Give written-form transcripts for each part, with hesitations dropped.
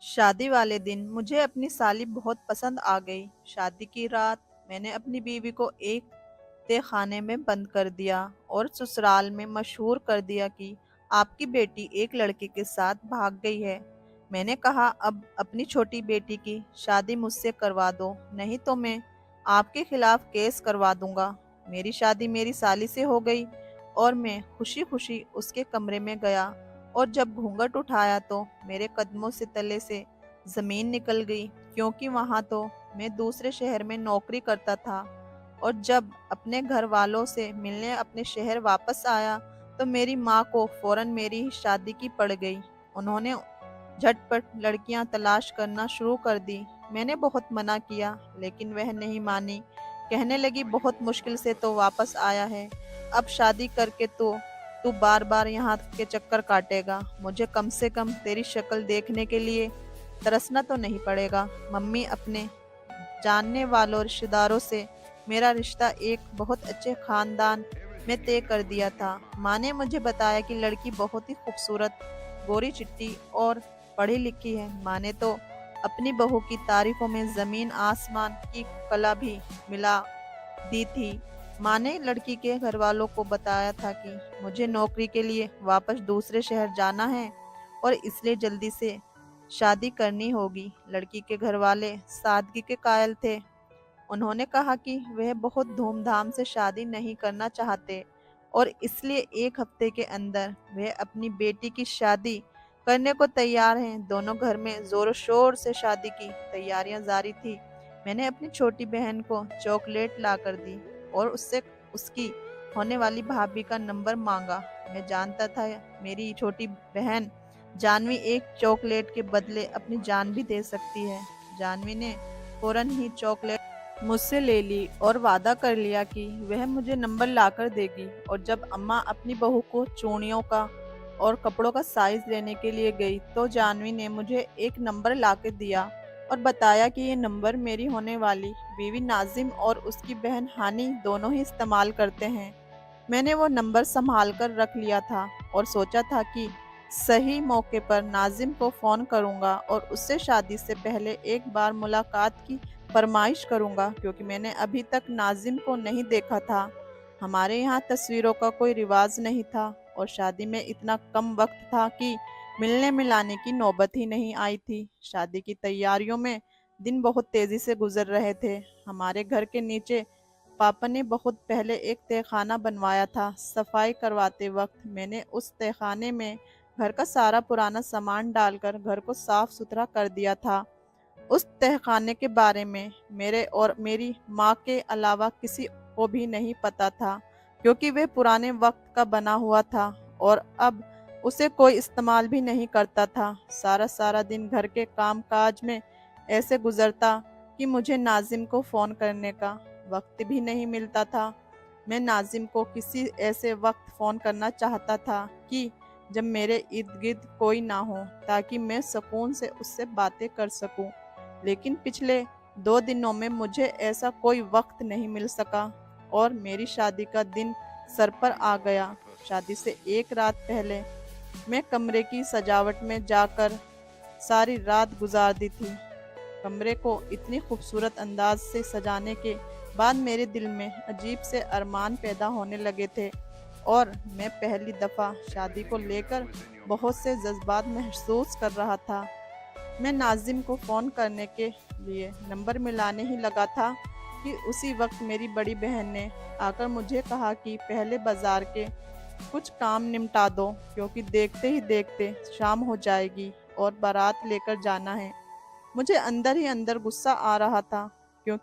शादी वाले दिन मुझे अपनी साली बहुत पसंद आ गई। शादी की रात मैंने अपनी बीवी को एक खाने में बंद कर दिया और ससुराल में मशहूर कर दिया कि आपकी बेटी एक लड़के के साथ भाग गई है। मैंने कहा अब अपनी छोटी बेटी की शादी मुझसे करवा दो, नहीं तो मैं आपके खिलाफ केस करवा दूंगा। मेरी शादी मेरी साली से हो गई और मैं खुशी खुशी उसके कमरे में गया और जब घूंघट उठाया तो मेरे कदमों से तले से जमीन निकल गई, क्योंकि वहां तो मैं दूसरे शहर में नौकरी करता था। और जब अपने घर वालों से मिलने अपने शहर वापस आया तो मेरी माँ को फौरन मेरी ही शादी की पड़ गई। उन्होंने झटपट लड़कियां तलाश करना शुरू कर दी। मैंने बहुत मना किया लेकिन वह नहीं मानी। कहने लगी बहुत मुश्किल से तो वापस आया है, अब शादी करके तो तू बार बार यहाँ के चक्कर काटेगा। मुझे कम से कम तेरी शक्ल देखने के लिए तरसना तो नहीं पड़ेगा। मम्मी अपने जानने वालों रिश्तेदारों से मेरा रिश्ता एक बहुत अच्छे खानदान में तय कर दिया था। माँ ने मुझे बताया कि लड़की बहुत ही खूबसूरत, गोरी चिट्टी और पढ़ी लिखी है। माँ ने तो अपनी बहू की तारीफों में जमीन आसमान की कला भी मिला दी थी। माँ ने लड़की के घर वालों को बताया था कि मुझे नौकरी के लिए वापस दूसरे शहर जाना है और इसलिए जल्दी से शादी करनी होगी। लड़की के घर वाले सादगी के कायल थे। उन्होंने कहा कि वह बहुत धूमधाम से शादी नहीं करना चाहते और इसलिए एक हफ्ते के अंदर वह अपनी बेटी की शादी करने को तैयार हैं। दोनों घर में जोरों शोर से शादी की तैयारियां जारी थी। मैंने अपनी छोटी बहन को चॉकलेट ला कर दी और उससे उसकी होने वाली भाभी का नंबर मांगा। मैं जानता था मेरी छोटी बहन जानवी एक चॉकलेट के बदले अपनी जान भी दे सकती है। जानवी ने फौरन ही चॉकलेट मुझसे ले ली और वादा कर लिया कि वह मुझे नंबर लाकर देगी। और जब अम्मा अपनी बहू को चूड़ियों का और कपड़ों का साइज लेने के लिए गई तो जानवी ने मुझे एक नंबर लाकर दिया और बताया कि ये नंबर मेरी होने वाली बीवी नाजिम और उसकी बहन हानी दोनों ही इस्तेमाल करते हैं। मैंने वो नंबर संभाल कर रख लिया था और सोचा था कि सही मौके पर नाजिम को फ़ोन करूंगा और उससे शादी से पहले एक बार मुलाकात की फरमाइश करूंगा, क्योंकि मैंने अभी तक नाजिम को नहीं देखा था। हमारे यहाँ तस्वीरों का कोई रिवाज नहीं था और शादी में इतना कम वक्त था कि मिलने मिलाने की नौबत ही नहीं आई थी। शादी की तैयारियों में दिन बहुत तेजी से गुजर रहे थे। हमारे घर के नीचे पापा ने बहुत पहले एक तहखाना बनवाया था। सफाई करवाते वक्त मैंने उस तहखाने में घर का सारा पुराना सामान डालकर घर को साफ सुथरा कर दिया था। उस तहखाने के बारे में मेरे और मेरी माँ के अलावा किसी को भी नहीं पता था, क्योंकि वे पुराने वक्त का बना हुआ था और अब उसे कोई इस्तेमाल भी नहीं करता था। सारा सारा दिन घर के काम काज में ऐसे गुजरता कि मुझे नाजिम को फ़ोन करने का वक्त भी नहीं मिलता था। मैं नाजिम को किसी ऐसे वक्त फ़ोन करना चाहता था कि जब मेरे इर्द गिर्द कोई ना हो, ताकि मैं सुकून से उससे बातें कर सकूं। लेकिन पिछले 2 दिनों में मुझे ऐसा कोई वक्त नहीं मिल सका और मेरी शादी का दिन सर पर आ गया। शादी से एक रात पहले मैं कमरे की सजावट में जाकर सारी रात गुजार दी थी। कमरे को इतनी खूबसूरत अंदाज से सजाने के बाद मेरे दिल में अजीब से अरमान पैदा होने लगे थे और मैं पहली दफ़ा शादी को लेकर बहुत से जज्बात महसूस कर रहा था। मैं नाजिम को फ़ोन करने के लिए नंबर मिलाने ही लगा था कि उसी वक्त मेरी बड़ी बहन ने आकर मुझे कहा कि पहले बाज़ार के कुछ काम निपटा दो, क्योंकि देखते ही देखते शाम हो जाएगी और बारात लेकर जाना है। मुझे अंदर ही अंदर गुस्सा आ रहा था, क्यों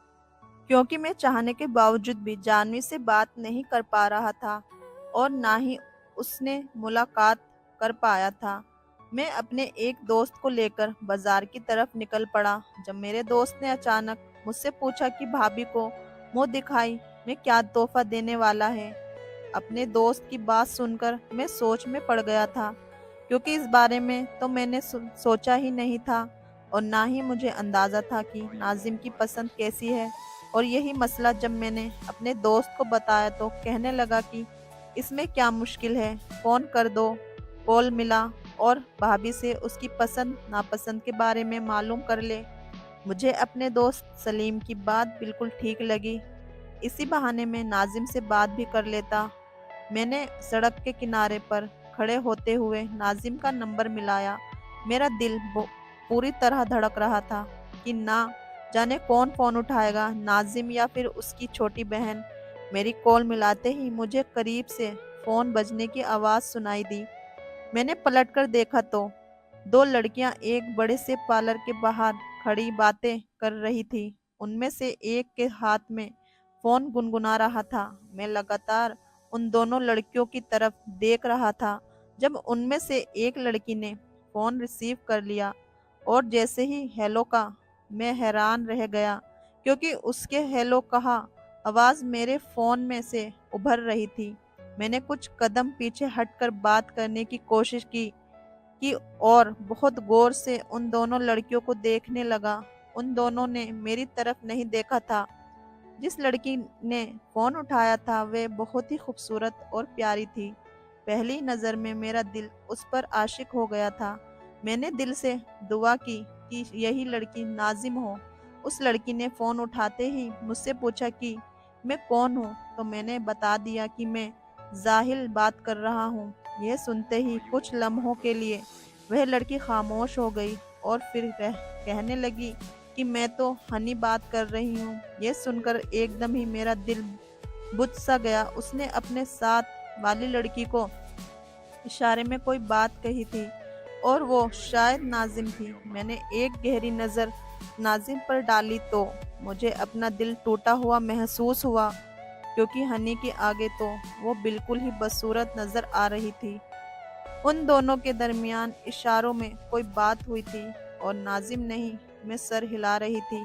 क्योंकि मैं चाहने के बावजूद भी जानवी से बात नहीं कर पा रहा था और ना ही उसने मुलाकात कर पाया था। मैं अपने एक दोस्त को लेकर बाजार की तरफ निकल पड़ा, जब मेरे दोस्त ने अचानक मुझसे पूछा कि भाभी को मुंह दिखाई मैं क्या तोहफा देने वाला है। अपने दोस्त की बात सुनकर मैं सोच में पड़ गया था, क्योंकि इस बारे में तो मैंने सोचा ही नहीं था और ना ही मुझे अंदाज़ा था कि नाजिम की पसंद कैसी है। और यही मसला जब मैंने अपने दोस्त को बताया तो कहने लगा कि इसमें क्या मुश्किल है, फ़ोन कर दो। कॉल मिला اور भाभी से उसकी पसंद नापसंद के बारे में मालूम कर ले। मुझे अपने दोस्त सलीम की बात बिल्कुल ठीक लगी। इसी बहाने में नाजिम से बात भी कर लेता। मैंने सड़क के किनारे पर खड़े होते हुए नाजिम का नंबर मिलाया। मेरा दिल पूरी तरह धड़क रहा था कि ना जाने कौन फोन उठाएगा, नाजिम या फिर उसकी छोटी बहन। मेरी कॉल मिलाते ही मुझे करीब से फोन बजने की आवाज़ सुनाई दी। मैंने पलटकर देखा तो दो लड़कियां एक बड़े से पार्लर के बाहर खड़ी बातें कर रही थी। उनमें से एक के हाथ में फोन गुनगुना रहा था। मैं लगातार उन दोनों लड़कियों की तरफ देख रहा था। जब उनमें से एक लड़की ने फोन रिसीव कर लिया और जैसे ही हेलो का, मैं हैरान रह गया क्योंकि उसके हेलो कहा आवाज़ मेरे फोन में से उभर रही थी। मैंने कुछ कदम पीछे हटकर बात करने की कोशिश की और बहुत गौर से उन दोनों लड़कियों को देखने लगा। उन दोनों ने मेरी तरफ नहीं देखा था। जिस लड़की ने फोन उठाया था वह बहुत ही खूबसूरत और प्यारी थी। पहली नज़र में मेरा दिल उस पर आशिक हो गया था। मैंने दिल से दुआ की कि यही लड़की नाजिम हो। उस लड़की ने फोन उठाते ही मुझसे पूछा कि मैं कौन हूँ, तो मैंने बता दिया कि मैं जाहिल बात कर रहा हूँ। यह सुनते ही कुछ लम्हों के लिए वह लड़की खामोश हो गई और फिर कहने लगी कि मैं तो हनी बात कर रही हूँ। यह सुनकर एकदम ही मेरा दिल बुझ सा गया। उसने अपने साथ वाली लड़की को इशारे में कोई बात कही थी और वो शायद नाजिम थी। मैंने एक गहरी नज़र नाजिम पर डाली तो मुझे अपना दिल टूटा हुआ महसूस हुआ क्योंकि हनी के आगे तो वो बिल्कुल ही बदसूरत नज़र आ रही थी। उन दोनों के दरमियान इशारों में कोई बात हुई थी और नाजिम नहीं, मैं सर हिला रही थी।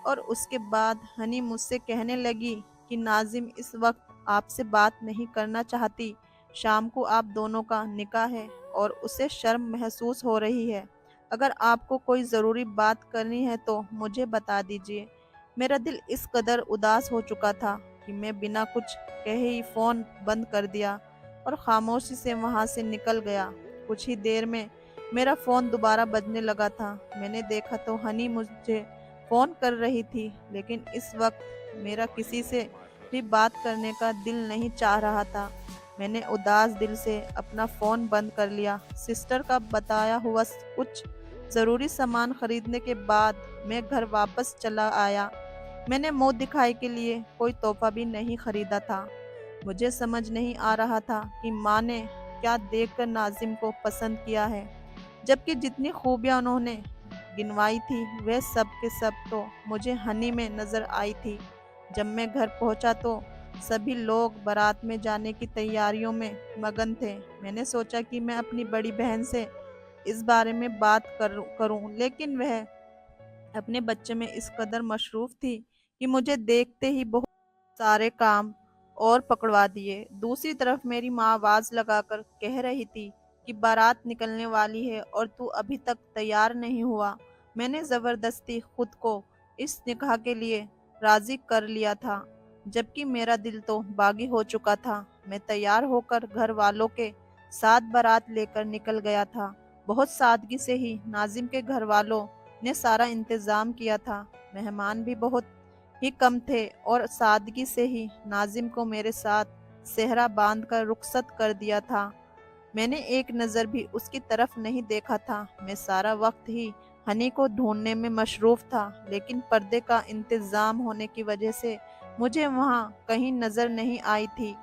और उसके बाद हनी मुझसे कहने लगी कि नाजिम इस वक्त आपसे बात नहीं करना चाहती। शाम को आप दोनों का निकाह है और उसे शर्म महसूस हो रही है। अगर आपको कोई ज़रूरी बात करनी है तो मुझे बता दीजिए। मेरा दिल इस कदर उदास हो चुका था कि मैं बिना कुछ कहे ही फ़ोन बंद कर दिया और खामोशी से वहां से निकल गया। कुछ ही देर में मेरा फ़ोन दोबारा बजने लगा था। मैंने देखा तो हनी मुझे फ़ोन कर रही थी, लेकिन इस वक्त मेरा किसी से भी बात करने का दिल नहीं चाह रहा था। मैंने उदास दिल से अपना फ़ोन बंद कर लिया। सिस्टर का बताया हुआ कुछ ज़रूरी सामान खरीदने के बाद मैं घर वापस चला आया। मैंने मुंह दिखाई के लिए कोई तोहफा भी नहीं खरीदा था। मुझे समझ नहीं आ रहा था कि माँ ने क्या देखकर नाजिम को पसंद किया है, जबकि जितनी खूबियाँ उन्होंने गिनवाई थी वह सब के सब तो मुझे हनी में नज़र आई थी। जब मैं घर पहुंचा तो सभी लोग बारात में जाने की तैयारियों में मगन थे। मैंने सोचा कि मैं अपनी बड़ी बहन से इस बारे में बात करूं, लेकिन वह अपने बच्चे में इस कदर मशरूफ थी कि मुझे देखते ही बहुत सारे काम और पकड़वा दिए। दूसरी तरफ मेरी माँ आवाज़ लगाकर कह रही थी कि बारात निकलने वाली है और तू अभी तक तैयार नहीं हुआ। मैंने ज़बरदस्ती खुद को इस निकाह के लिए राज़ी कर लिया था, जबकि मेरा दिल तो बागी हो चुका था। मैं तैयार होकर घर वालों के साथ बारात लेकर निकल गया था। बहुत सादगी से ही नाजिम के घर वालों ने सारा इंतज़ाम किया था। मेहमान भी बहुत ही कम थे और सादगी से ही नाजिम को मेरे साथ सेहरा बांध कर रुखसत कर दिया था। मैंने एक नज़र भी उसकी तरफ नहीं देखा था। मैं सारा वक्त ही हनी को ढूंढने में मशरूफ था, लेकिन पर्दे का इंतज़ाम होने की वजह से मुझे वहाँ कहीं नज़र नहीं आई थी।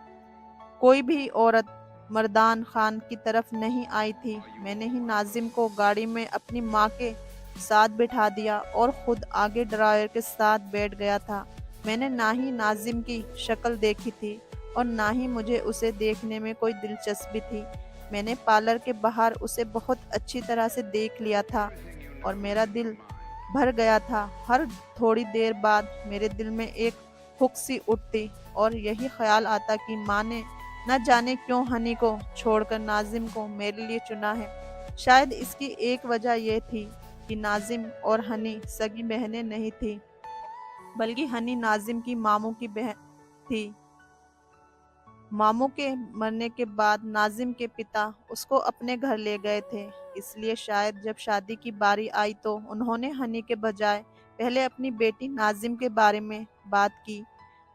कोई भी औरत मर्दान खान की तरफ नहीं आई थी। मैंने ही नाजिम को गाड़ी में अपनी माँ के साथ बिठा दिया और खुद आगे ड्राइवर के साथ बैठ गया था। मैंने ना ही नाजिम की शक्ल देखी थी और ना ही मुझे उसे देखने में कोई दिलचस्पी थी। मैंने पार्लर के बाहर उसे बहुत अच्छी तरह से देख लिया था और मेरा दिल भर गया था। हर थोड़ी देर बाद मेरे दिल में एक हुक सी उठती और यही ख्याल आता कि माँ ने न जाने क्यों हनी को छोड़कर नाजिम को मेरे लिए चुना है। शायद इसकी एक वजह यह थी कि नाजिम और हनी सगी बहनें नहीं थी, बल्कि हनी नाजिम की मामू की बहन थी। मामू के मरने के बाद नाजिम के पिता उसको अपने घर ले गए थे, इसलिए शायद जब शादी की बारी आई तो उन्होंने हनी के बजाय पहले अपनी बेटी नाजिम के बारे में बात की।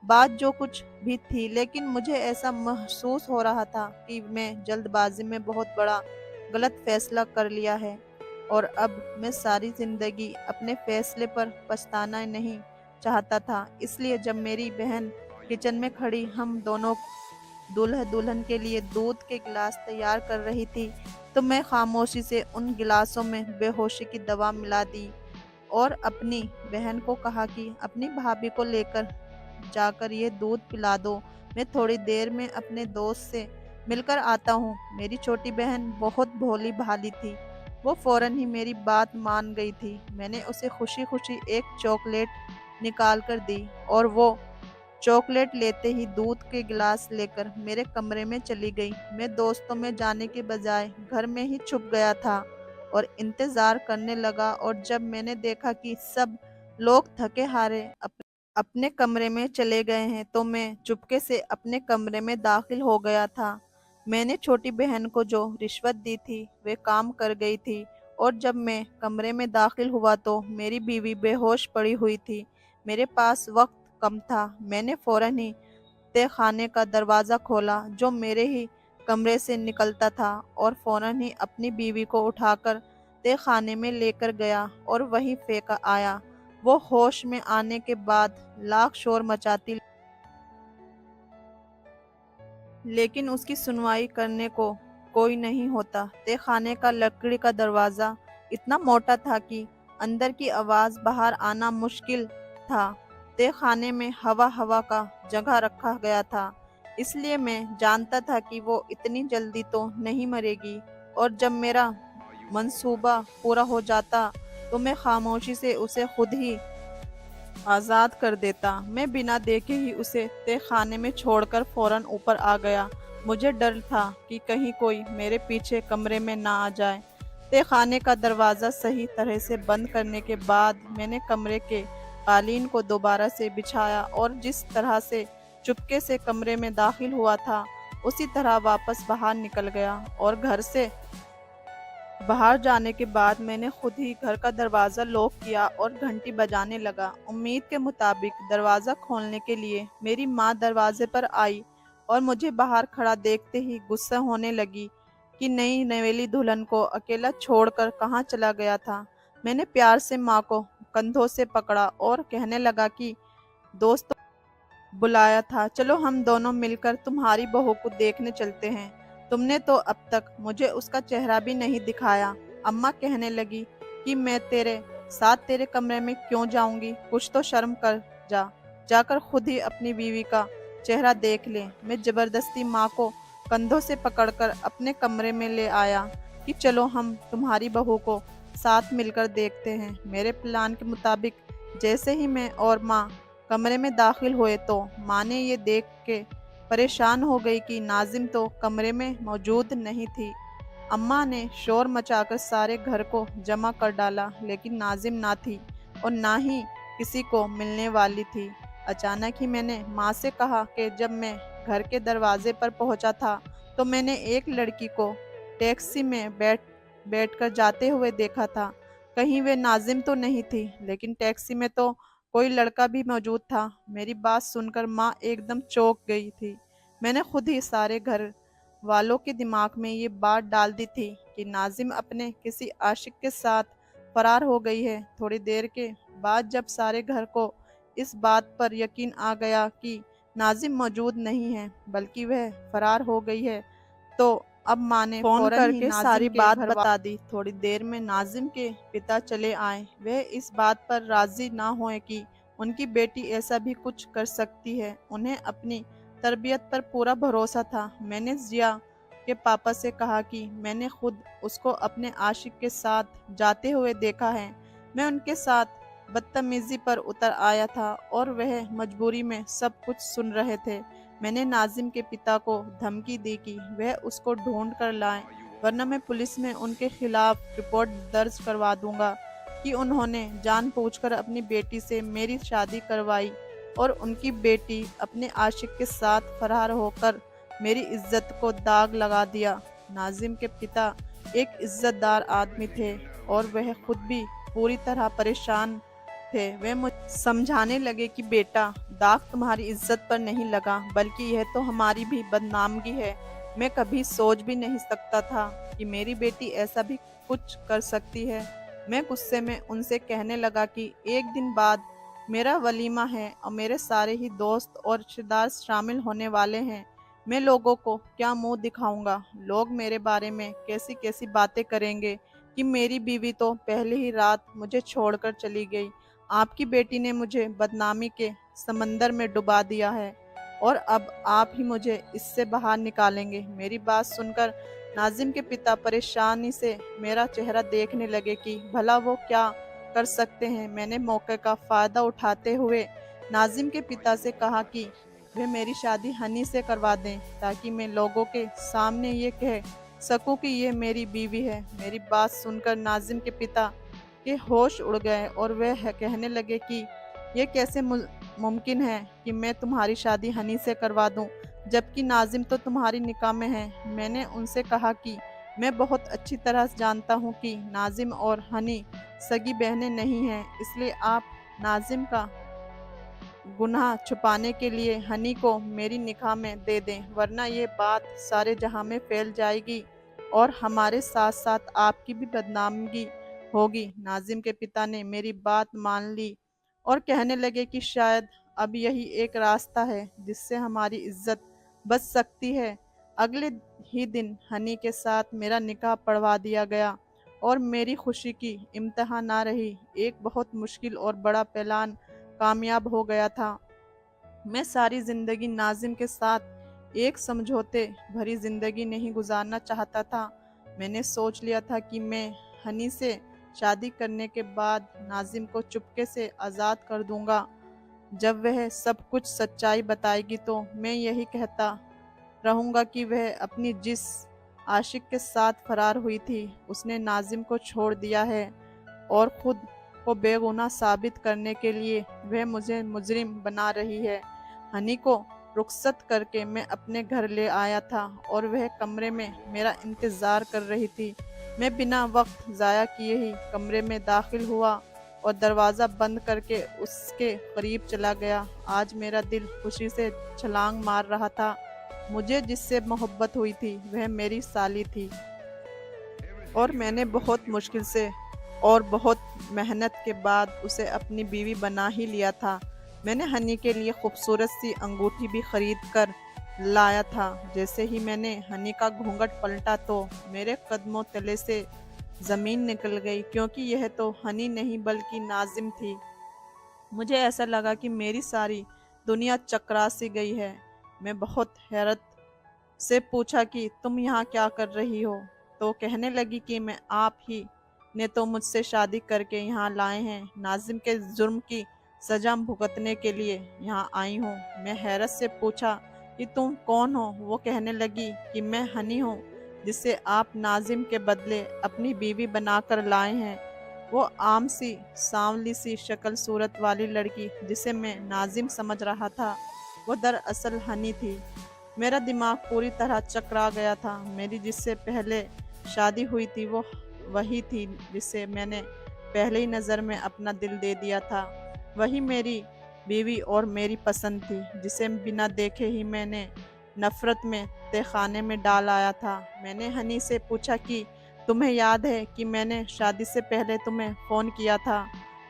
बात जो कुछ भी थी, लेकिन मुझे ऐसा महसूस हो रहा था कि मैं जल्दबाजी में बहुत बड़ा गलत फैसला कर लिया है और अब मैं सारी जिंदगी अपने फैसले पर पछताना नहीं चाहता था। इसलिए जब मेरी बहन किचन में खड़ी हम दोनों दूल्हा दुल्हन के लिए दूध के गिलास तैयार कर रही थी, तो मैं खामोशी से उन गिलासों में बेहोशी की दवा मिला दी और अपनी बहन को कहा कि अपनी भाभी को लेकर जाकर ये दूध पिला दो, मैं थोड़ी देर में अपने दोस्त से मिलकर आता हूँ। मेरी छोटी बहन बहुत भोली भाली थी, वो फौरन ही मेरी बात मान गई थी। मैंने उसे खुशी खुशी एक चॉकलेट निकाल कर दी और वो चॉकलेट लेते ही दूध के गिलास लेकर मेरे कमरे में चली गई। मैं दोस्तों में जाने के बजाय घर में ही छुप गया था और इंतजार करने लगा, और जब मैंने देखा कि सब लोग थके हारे अपने कमरे में चले गए हैं तो मैं चुपके से अपने कमरे में दाखिल हो गया था। मैंने छोटी बहन को जो रिश्वत दी थी वे काम कर गई थी, और जब मैं कमरे में दाखिल हुआ तो मेरी बीवी बेहोश पड़ी हुई थी। मेरे पास वक्त कम था। मैंने फौरन ही तह खाने का दरवाज़ा खोला जो मेरे ही कमरे से निकलता था और फौरन ही अपनी बीवी को उठाकर तह खाने में लेकर गया और वहीं फेंका आया। वो होश में आने के बाद लाख शोर मचाती, लेकिन उसकी सुनवाई करने को कोई नहीं होता। तह खाने का लकड़ी का दरवाज़ा इतना मोटा था कि अंदर की आवाज़ बाहर आना मुश्किल था। तह खाने में हवा हवा का जगह रखा गया था, इसलिए मैं जानता था कि वो इतनी जल्दी तो नहीं मरेगी, और जब मेरा मंसूबा पूरा हो जाता तो मैं खामोशी से उसे खुद ही आज़ाद कर देता। मैं बिना देखे ही उसे तह खाने में छोड़कर फौरन ऊपर आ गया। मुझे डर था कि कहीं कोई मेरे पीछे कमरे में ना आ जाए। तह खाने का दरवाज़ा सही तरह से बंद करने के बाद मैंने कमरे के कालीन को दोबारा से बिछाया और जिस तरह से चुपके से कमरे में दाखिल हुआ था उसी तरह वापस बाहर निकल गया, और घर से बाहर जाने के बाद मैंने खुद ही घर का दरवाज़ा लॉक किया और घंटी बजाने लगा। उम्मीद के मुताबिक दरवाज़ा खोलने के लिए मेरी माँ दरवाजे पर आई और मुझे बाहर खड़ा देखते ही गुस्सा होने लगी कि नई नवेली दुल्हन को अकेला छोड़कर कहाँ चला गया था। मैंने प्यार से माँ को कंधों से पकड़ा और कहने लगा कि दोस्तों बुलाया था, चलो हम दोनों मिलकर तुम्हारी बहू को देखने चलते हैं। तुमने तो अब तक मुझे उसका चेहरा भी नहीं दिखाया। अम्मा कहने लगी कि मैं तेरे साथ तेरे कमरे में क्यों जाऊंगी, कुछ तो शर्म कर, जाकर खुद ही अपनी बीवी का चेहरा देख ले। मैं जबरदस्ती माँ को कंधों से पकड़कर अपने कमरे में ले आया कि चलो हम तुम्हारी बहू को साथ मिलकर देखते हैं। मेरे प्लान के मुताबिक जैसे ही मैं और माँ कमरे में दाखिल हुए तो माँ ने ये देख के परेशान हो गई कि नाजिम तो कमरे में मौजूद नहीं थी। अम्मा ने शोर मचाकर सारे घर को जमा कर डाला, लेकिन नाजिम ना थी और ना ही किसी को मिलने वाली थी। अचानक ही मैंने माँ से कहा कि जब मैं घर के दरवाजे पर पहुंचा था तो मैंने एक लड़की को टैक्सी में बैठकर जाते हुए देखा था। कहीं वे नाजिम तो नहीं थी, लेकिन टैक्सी में तो कोई लड़का भी मौजूद था। मेरी बात सुनकर माँ एकदम चौंक गई थी। मैंने खुद ही सारे घर वालों के दिमाग में ये बात डाल दी थी कि नाजिम अपने किसी आशिक के साथ फरार हो गई है। थोड़ी देर के बाद जब सारे घर को इस बात पर यकीन आ गया कि नाजिम मौजूद नहीं है बल्कि वह फरार हो गई है, तो अब माँ ने फोन करके सारी बात बता दी। थोड़ी देर में नाजिम के पिता चले आए। वह इस बात पर राजी ना हुए कि उनकी बेटी ऐसा भी कुछ कर सकती है। उन्हें अपनी तरबियत पर पूरा भरोसा था। मैंने जिया के पापा से कहा कि मैंने खुद उसको अपने आशिक के साथ जाते हुए देखा है। मैं उनके साथ बदतमीजी पर उतर आया था और वह मजबूरी में सब कुछ सुन रहे थे। मैंने नाजिम के पिता को धमकी दी कि वह उसको ढूंढ कर लाएं, वरना मैं पुलिस में उनके खिलाफ रिपोर्ट दर्ज करवा दूंगा कि उन्होंने जानबूझकर अपनी बेटी से मेरी शादी करवाई और उनकी बेटी अपने आशिक के साथ फरार होकर میری عزت کو داغ لگا دیا۔ ناظم کے پتا ایک عزت دار آدمی تھے اور وہ خود بھی پوری طرح پریشان تھے۔ وہ مجھے سمجھانے لگے کہ بیٹا، داغ تمہاری عزت پر نہیں لگا بلکہ یہ تو ہماری بھی بدنامگی ہے۔ میں کبھی سوچ بھی نہیں سکتا تھا کہ میری بیٹی ایسا بھی کچھ کر سکتی ہے۔ میں غصے میں ان سے کہنے لگا کہ ایک دن بعد میرا ولیمہ ہے اور میرے سارے ہی دوست اور رشتہ دار شامل ہونے والے ہیں۔ میں لوگوں کو کیا منہ دکھاؤں گا؟ لوگ میرے بارے میں کیسی کیسی باتیں کریں گے کہ میری بیوی تو پہلی ہی رات مجھے چھوڑ کر چلی گئی۔ آپ کی بیٹی نے مجھے بدنامی کے سمندر میں ڈبا دیا ہے اور اب آپ ہی مجھے اس سے باہر نکالیں گے۔ میری بات سن کر ناظم کے پتا پریشانی سے میرا چہرہ دیکھنے لگے کہ بھلا وہ کیا کر سکتے ہیں۔ میں نے موقع کا فائدہ اٹھاتے ہوئے ناظم کے پتا سے کہا کہ وہ میری شادی ہنی سے کروا دیں تاکہ میں لوگوں کے سامنے یہ کہہ سکوں کہ یہ میری بیوی ہے۔ میری بات سن کر ناظم کے پتا کے ہوش اڑ گئے اور وہ کہنے لگے کہ یہ کیسے ممکن ہے کہ میں تمہاری شادی ہنی سے کروا دوں جبکہ ناظم تو تمہاری نکاح میں ہے۔ میں نے ان سے کہا کہ میں بہت اچھی طرح جانتا ہوں کہ ناظم اور ہنی سگی بہنیں نہیں ہیں، اس لیے آپ ناظم کا گناہ چھپانے کے لیے ہنی کو میری نکاح میں دے دیں، ورنہ یہ بات سارے جہاں میں پھیل جائے گی اور ہمارے ساتھ ساتھ آپ کی بھی بدنامگی ہوگی۔ ناظم کے پتا نے میری بات مان لی اور کہنے لگے کہ شاید اب یہی ایک راستہ ہے جس سے ہماری عزت بچ سکتی ہے۔ اگلے ہی دن ہنی کے ساتھ میرا نکاح پڑھوا دیا گیا اور میری خوشی کی انتہا نہ رہی۔ ایک بہت مشکل اور بڑا پلان کامیاب ہو گیا تھا۔ میں ساری زندگی ناظم کے ساتھ ایک سمجھوتے بھری زندگی نہیں گزارنا چاہتا تھا۔ میں نے سوچ لیا تھا کہ میں ہنی سے شادی کرنے کے بعد ناظم کو چپکے سے آزاد کر دوں گا۔ جب وہ سب کچھ سچائی بتائے گی تو میں یہی کہتا رہوں گا کہ وہ اپنی جس عاشق کے ساتھ فرار ہوئی تھی اس نے ناظم کو چھوڑ دیا ہے اور خود کو بے گناہ ثابت کرنے کے لیے وہ مجھے مجرم بنا رہی ہے۔ ہنی کو رخصت کر کے میں اپنے گھر لے آیا تھا اور وہ کمرے میں میرا انتظار کر رہی تھی۔ میں بنا وقت ضائع کیے ہی کمرے میں داخل ہوا اور دروازہ بند کر کے اس کے قریب چلا گیا۔ آج میرا دل خوشی سے چھلانگ مار رہا تھا۔ مجھے جس سے محبت ہوئی تھی وہ میری سالی تھی اور میں نے بہت مشکل سے اور بہت محنت کے بعد اسے اپنی بیوی بنا ہی لیا تھا۔ میں نے ہنی کے لیے خوبصورت سی انگوٹھی بھی خرید کر لایا تھا۔ جیسے ہی میں نے ہنی کا گھونگھٹ پلٹا تو میرے قدموں تلے سے زمین نکل گئی، کیونکہ یہ تو ہنی نہیں بلکہ ناظم تھی۔ مجھے ایسا لگا کہ میری ساری دنیا چکرا سی گئی ہے۔ میں بہت حیرت سے پوچھا کہ تم یہاں کیا کر رہی ہو؟ تو کہنے لگی کہ میں آپ ہی نے تو مجھ سے شادی کر کے یہاں لائے ہیں، ناظم کے جرم کی سزا بھگتنے کے لیے یہاں آئی ہوں۔ میں حیرت سے پوچھا کہ تم کون ہو؟ وہ کہنے لگی کہ میں ہنی ہوں جسے آپ ناظم کے بدلے اپنی بیوی بنا کر لائے ہیں۔ وہ عام سی سانولی سی شکل صورت والی لڑکی جسے میں ناظم سمجھ رہا تھا وہ دراصل ہنی تھی۔ میرا دماغ پوری طرح چکرا گیا تھا۔ میری جس سے پہلے شادی ہوئی تھی وہ وہی تھی جسے میں نے پہلی نظر میں اپنا دل دے دیا تھا۔ وہی میری بیوی اور میری پسند تھی جسے بنا دیکھے ہی میں نے نفرت میں تہہ خانے میں ڈال آیا تھا۔ میں نے ہنی سے پوچھا کہ تمہیں یاد ہے کہ میں نے شادی سے پہلے تمہیں فون کیا تھا؟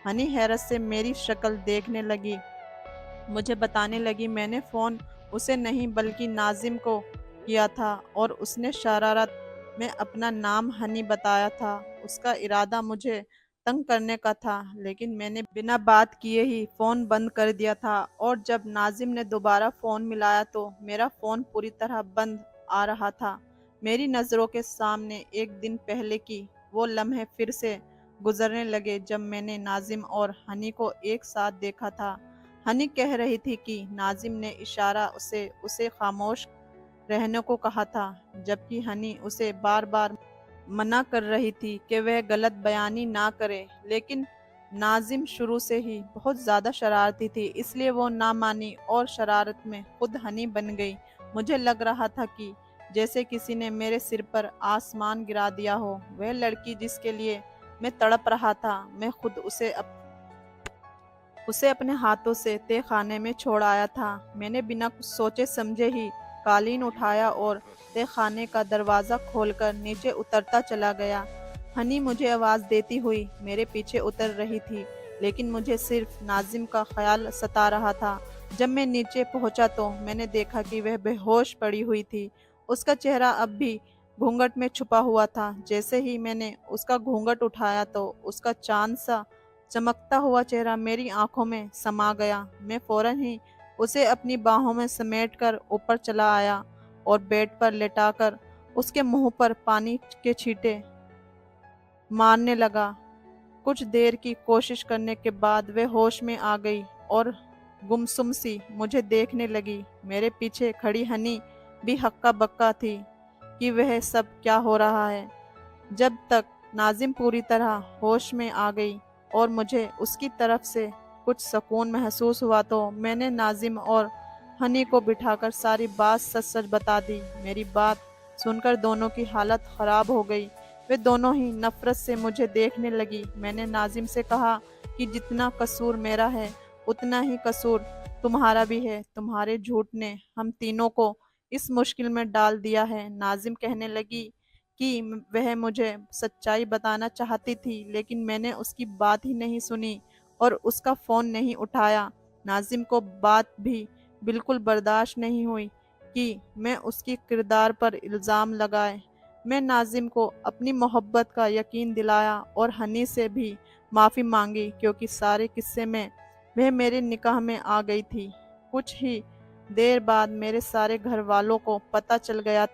ہنی حیرت سے میری شکل دیکھنے لگی، مجھے بتانے لگی میں نے فون اسے نہیں بلکہ ناظم کو کیا تھا اور اس نے شرارت میں اپنا نام ہنی بتایا تھا۔ اس کا ارادہ مجھے تنگ کرنے کا تھا، لیکن میں نے بنا بات کیے ہی فون بند کر دیا تھا اور جب ناظم نے دوبارہ فون ملایا تو میرا فون پوری طرح بند آ رہا تھا۔ میری نظروں کے سامنے ایک دن پہلے کی وہ لمحے پھر سے گزرنے لگے جب میں نے ناظم اور ہنی کو ایک ساتھ دیکھا تھا۔ ہنی کہہ رہی تھی کہ ناظم نے اشارہ اسے خاموش رہنے کو کہا تھا، جبکہ ہنی اسے بار بار منع کر رہی تھی کہ وہ غلط بیانی نہ کرے، لیکن ناظم شروع سے ہی بہت زیادہ شرارتی تھی، اس لیے وہ نہ مانی اور شرارت میں خود ہنی بن گئی۔ मुझे लग रहा था कि जैसे किसी ने मेरे सिर पर आसमान गिरा दिया हो। वह लड़की जिसके लिए मैं तड़प रहा था, मैं खुद उसे अपने हाथों से तह खाने में छोड़ आया था। मैंने बिना कुछ सोचे समझे ही कालीन उठाया और तह खाने का दरवाज़ा खोलकर नीचे उतरता चला गया। हनी मुझे आवाज़ देती हुई मेरे पीछे उतर रही थी, लेकिन मुझे सिर्फ नाजिम का ख्याल सता रहा था। जब मैं नीचे पहुंचा तो मैंने देखा कि वह बेहोश पड़ी हुई थी। उसका चेहरा अब भी घूंघट में छुपा हुआ था। जैसे ही मैंने उसका घूंघट उठाया तो उसका चांद सा चमकता हुआ चेहरा मेरी आंखों में समा गया। मैं फौरन ही उसे अपनी बाहों में समेटकर ऊपर चला आया और बेड पर लेटाकर उसके मुंह पर पानी के छींटे मारने लगा। कुछ देर की कोशिश करने के बाद वह होश में आ गई और गुमसुम सी मुझे देखने लगी। मेरे पीछे खड़ी हनी भी हक्का बक्का थी कि वह सब क्या हो रहा है। जब तक नाजिम पूरी तरह होश में आ गई और मुझे उसकी तरफ से कुछ सुकून महसूस हुआ तो मैंने नाजिम और हनी को बिठाकर सारी बात सच सच बता दी। मेरी बात सुनकर दोनों की हालत खराब हो गई। वे दोनों ही नफरत से मुझे देखने लगी। मैंने नाजिम से कहा कि जितना कसूर मेरा है उतना ही कसूर तुम्हारा भी है। तुम्हारे झूठ ने हम तीनों को इस मुश्किल में डाल दिया है। नाजिम कहने लगी कि वह मुझे सच्चाई बताना चाहती थी, लेकिन मैंने उसकी बात ही नहीं सुनी और उसका फ़ोन नहीं उठाया। नाजिम को बात भी बिल्कुल बर्दाश्त नहीं हुई कि मैं उसकी किरदार पर इल्ज़ाम लगाए। मैं नाजिम को अपनी मोहब्बत का यकीन दिलाया और हनी से भी माफ़ी मांगी, क्योंकि सारे किस्से में वह मेरे निकाह में आ गई थी। कुछ ही देर बाद मेरे सारे घर वालों को पता चल गया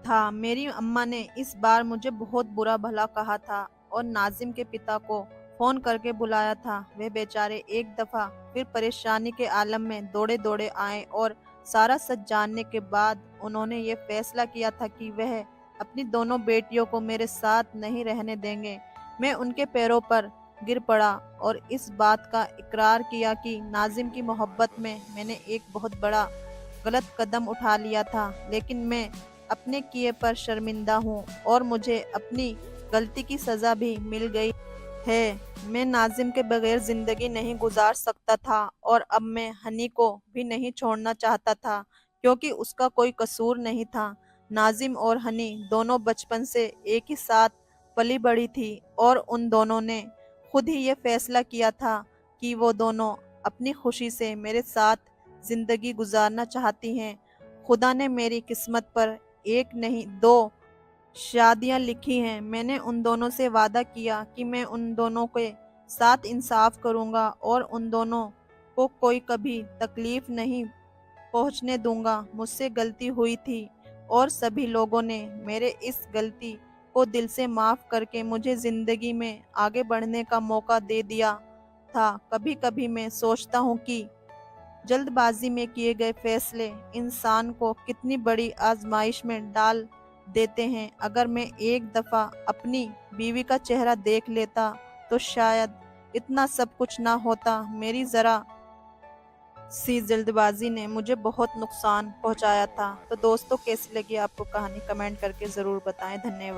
था। मेरी अम्मा ने इस बार मुझे बहुत बुरा भला कहा था और नाजिम के पिता को फ़ोन करके बुलाया था। वे बेचारे एक दफ़ा फिर परेशानी के आलम में दौड़े दौड़े आए और सारा सच जानने के बाद उन्होंने ये फैसला किया था कि वह अपनी दोनों बेटियों को मेरे साथ नहीं रहने देंगे। मैं उनके पैरों पर गिर पड़ा और इस बात का इकरार किया कि नाजिम की मोहब्बत में मैंने एक बहुत बड़ा गलत कदम उठा लिया था, लेकिन मैं अपने किए पर शर्मिंदा हूँ और मुझे अपनी गलती की सज़ा भी मिल गई है। मैं नाजिम के बगैर ज़िंदगी नहीं गुजार सकता था और अब मैं हनी को भी नहीं छोड़ना चाहता था, क्योंकि उसका कोई कसूर नहीं था। नाजिम और हनी दोनों बचपन से एक ही साथ पली बड़ी थी और उन दोनों ने खुद ही ये फैसला किया था कि वो दोनों अपनी खुशी से मेरे साथ ज़िंदगी गुजारना चाहती हैं। खुदा ने मेरी किस्मत पर एक नहीं दो शादियां लिखी हैं। मैंने उन दोनों से वादा किया कि मैं उन दोनों के साथ इंसाफ करूंगा और उन दोनों को कोई कभी तकलीफ नहीं पहुंचने दूंगा। मुझसे गलती हुई थी और सभी लोगों ने मेरे इस गलती को दिल से माफ़ करके मुझे ज़िंदगी में आगे बढ़ने का मौका दे दिया था। कभी कभी मैं सोचता हूँ कि जल्दबाजी में किए गए फैसले इंसान को कितनी बड़ी आजमाइश में डाल देते हैं। अगर मैं एक दफ़ा अपनी बीवी का चेहरा देख लेता तो शायद इतना सब कुछ ना होता। मेरी ज़रा सी जल्दबाजी ने मुझे बहुत नुकसान पहुंचाया था। तो दोस्तों, कैसी लगी आपको कहानी, कमेंट करके ज़रूर बताएं। धन्यवाद।